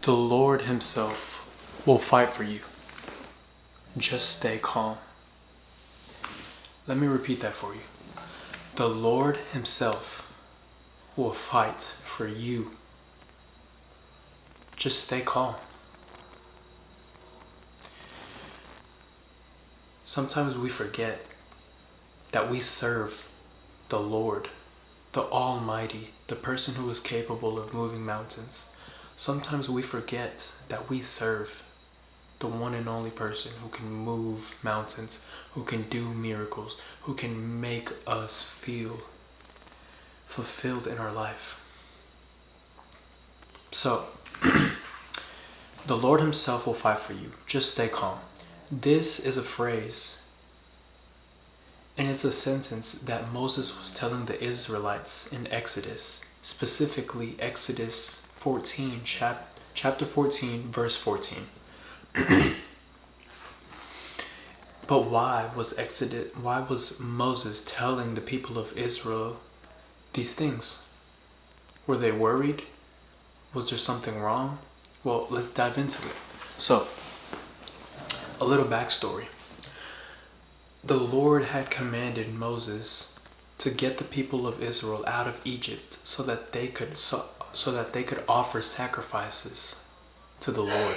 The Lord Himself will fight for you. Just stay calm. Let me repeat that for you. The Lord Himself will fight for you. Just stay calm. Sometimes we forget that we serve the Lord, the Almighty, the person who is capable of moving mountains. Sometimes we forget that we serve the one and only person who can move mountains, who can do miracles, who can make us feel fulfilled in our life. So, the Lord Himself will fight for you. Just stay calm. This is a phrase, and it's a sentence that Moses was telling the Israelites in Exodus, specifically Exodus 14, chapter 14, verse 14. But why was Moses telling the people of Israel these things? Were they worried? Was there something wrong? Well, let's dive into it. So, a little backstory. The Lord had commanded Moses to get the people of Israel out of Egypt so that they could offer sacrifices to the Lord.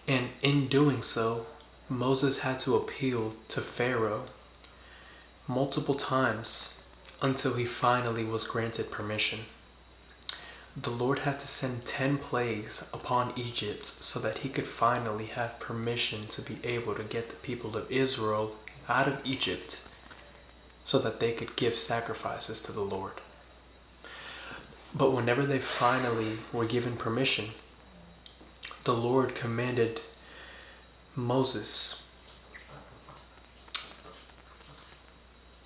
And in doing so, Moses had to appeal to Pharaoh multiple times until he finally was granted permission. The Lord had to send 10 plagues upon Egypt so that He could finally have permission to be able to get the people of Israel out of Egypt so that they could give sacrifices to the Lord. But whenever they finally were given permission, the Lord commanded Moses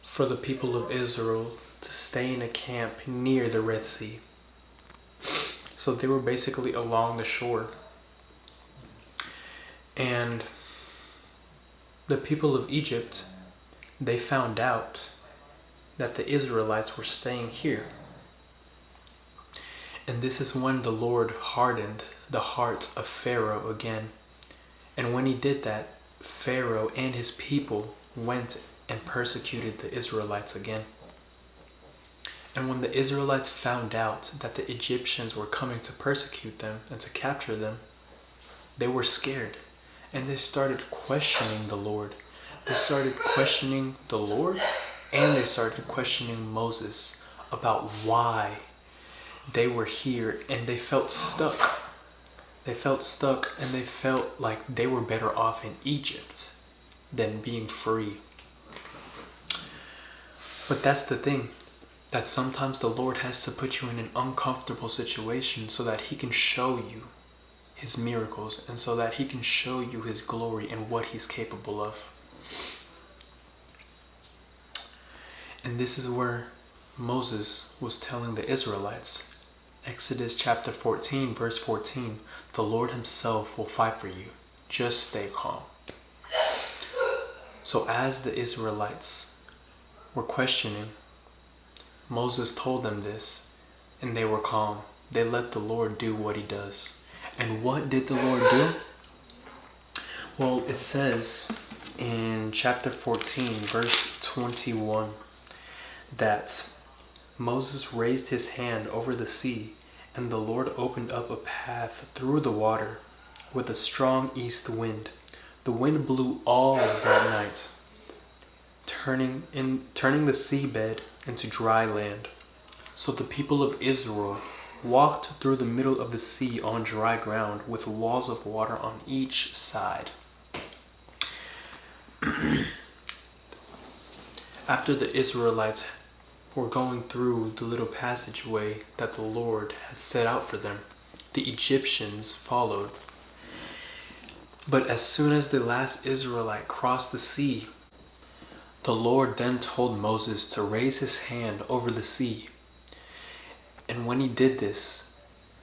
for the people of Israel to stay in a camp near the Red Sea. So they were basically along the shore. And the people of Egypt, they found out that the Israelites were staying here. And this is when the Lord hardened the heart of Pharaoh again. And when He did that, Pharaoh and his people went and persecuted the Israelites again. And when the Israelites found out that the Egyptians were coming to persecute them and to capture them, they were scared. And they started questioning the Lord. They started questioning the Lord, and they started questioning Moses about why they were here, and they felt stuck. They felt stuck, and they felt like they were better off in Egypt than being free. But that's the thing, that sometimes the Lord has to put you in an uncomfortable situation so that He can show you His miracles and so that He can show you His glory and what He's capable of. And this is where Moses was telling the Israelites, Exodus chapter 14, verse 14, the Lord Himself will fight for you. Just stay calm. So as the Israelites were questioning, Moses told them this, and they were calm. They let the Lord do what He does. And what did the Lord do? Well, it says in chapter 14, verse 21, that Moses raised his hand over the sea, and the Lord opened up a path through the water with a strong east wind. The wind blew all that night, turning the seabed into dry land. So the people of Israel walked through the middle of the sea on dry ground with walls of water on each side. After the Israelites were going through the little passageway that the Lord had set out for them, the Egyptians followed. But as soon as the last Israelite crossed the sea, the Lord then told Moses to raise his hand over the sea. And when he did this,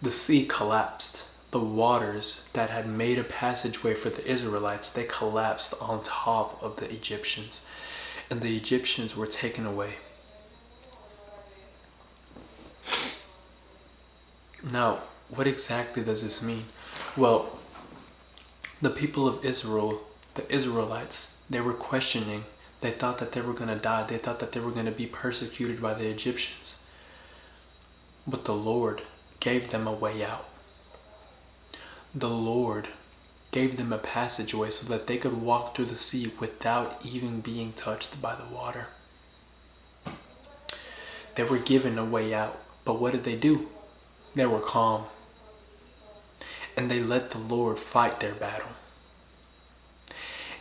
the sea collapsed. The waters that had made a passageway for the Israelites, they collapsed on top of the Egyptians, and the Egyptians were taken away. Now, what exactly does this mean? Well, the people of Israel, the Israelites, they were questioning. They thought that they were going to die. They thought that they were going to be persecuted by the Egyptians. But the Lord gave them a way out. The Lord gave them a passageway so that they could walk through the sea without even being touched by the water. They were given a way out. But what did they do? They were calm. And they let the Lord fight their battle.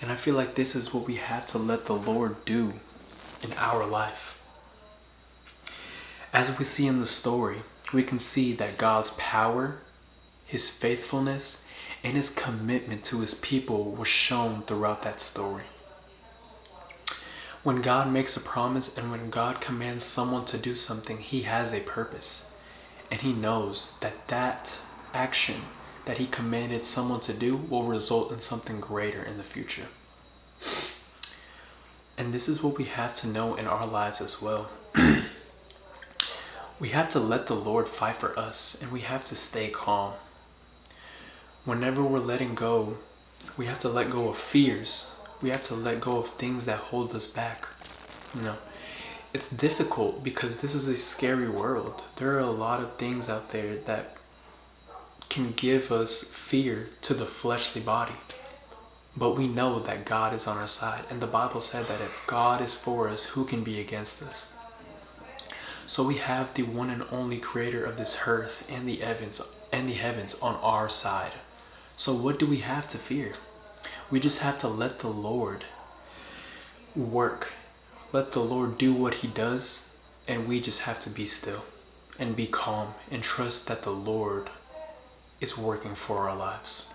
And I feel like this is what we have to let the Lord do in our life. As we see in the story, we can see that God's power, His faithfulness, and His commitment to His people was shown throughout that story. When God makes a promise and when God commands someone to do something, He has a purpose. And He knows that that action that He commanded someone to do will result in something greater in the future. And this is what we have to know in our lives as well. We have to let the Lord fight for us, and we have to stay calm. Whenever we're letting go, we have to let go of fears. We have to let go of things that hold us back. It's difficult because this is a scary world. There are a lot of things out there that can give us fear to the fleshly body. But we know that God is on our side. And the Bible said that if God is for us, who can be against us? So we have the one and only creator of this earth and the heavens on our side. So what do we have to fear? We just have to let the Lord work. Let the Lord do what He does. And we just have to be still and be calm and trust that the Lord is working for our lives.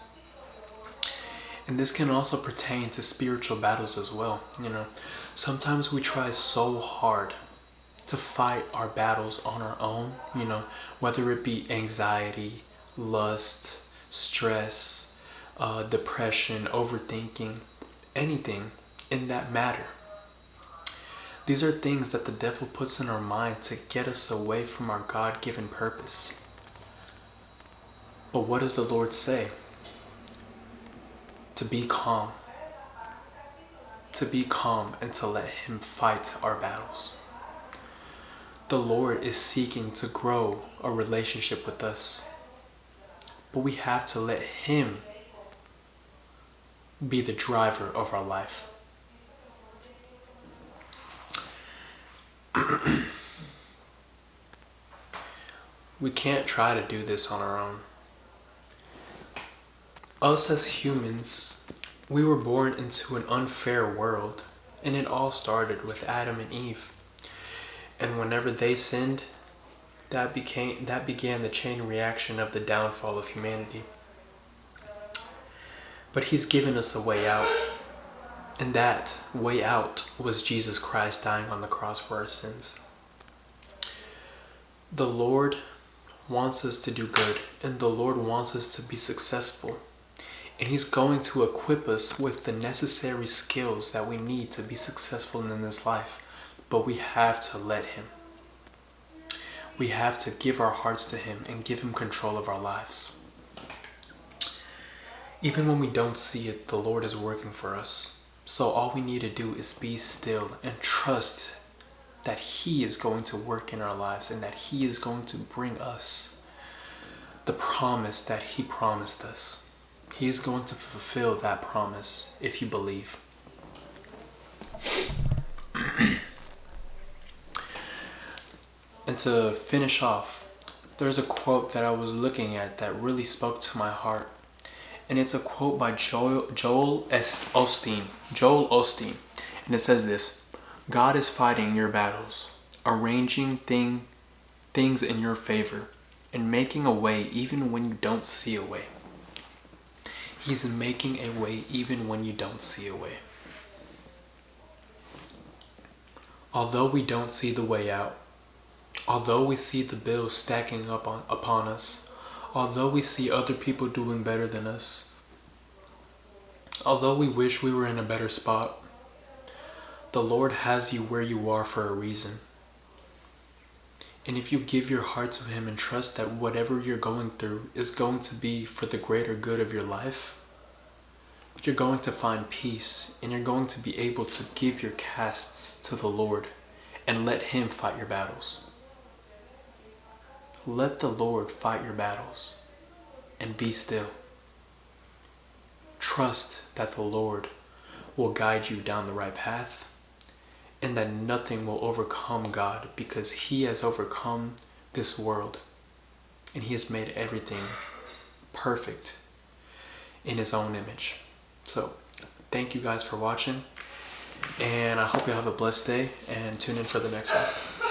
And this can also pertain to spiritual battles as well. Sometimes we try so hard to fight our battles on our own, whether it be anxiety, lust, stress, depression, overthinking, anything in that matter. These are things that the devil puts in our mind to get us away from our God-given purpose. But what does the Lord say? To be calm. To be calm and to let Him fight our battles. The Lord is seeking to grow a relationship with us. But we have to let Him be the driver of our life. We can't try to do this on our own. Us as humans, we were born into an unfair world, and it all started with Adam and Eve. And whenever they sinned, that began the chain reaction of the downfall of humanity. But He's given us a way out, and that way out was Jesus Christ dying on the cross for our sins. The Lord wants us to do good, and the Lord wants us to be successful. And He's going to equip us with the necessary skills that we need to be successful in this life. But we have to let Him. We have to give our hearts to Him and give Him control of our lives. Even when we don't see it, the Lord is working for us. So all we need to do is be still and trust that He is going to work in our lives and that He is going to bring us the promise that He promised us. He is going to fulfill that promise if you believe. And to finish off, there's a quote that I was looking at that really spoke to my heart. And it's a quote by Joel Osteen. And it says this: God is fighting your battles, arranging things in your favor, and making a way even when you don't see a way. He's making a way even when you don't see a way. Although we don't see the way out, although we see the bills stacking up upon us, although we see other people doing better than us, although we wish we were in a better spot, the Lord has you where you are for a reason. And if you give your heart to Him and trust that whatever you're going through is going to be for the greater good of your life, you're going to find peace, and you're going to be able to give your casts to the Lord and let Him fight your battles. Let the Lord fight your battles and be still. Trust that the Lord will guide you down the right path, and that nothing will overcome God, because He has overcome this world and He has made everything perfect in His own image. So thank you guys for watching, and I hope you have a blessed day, and tune in for the next one.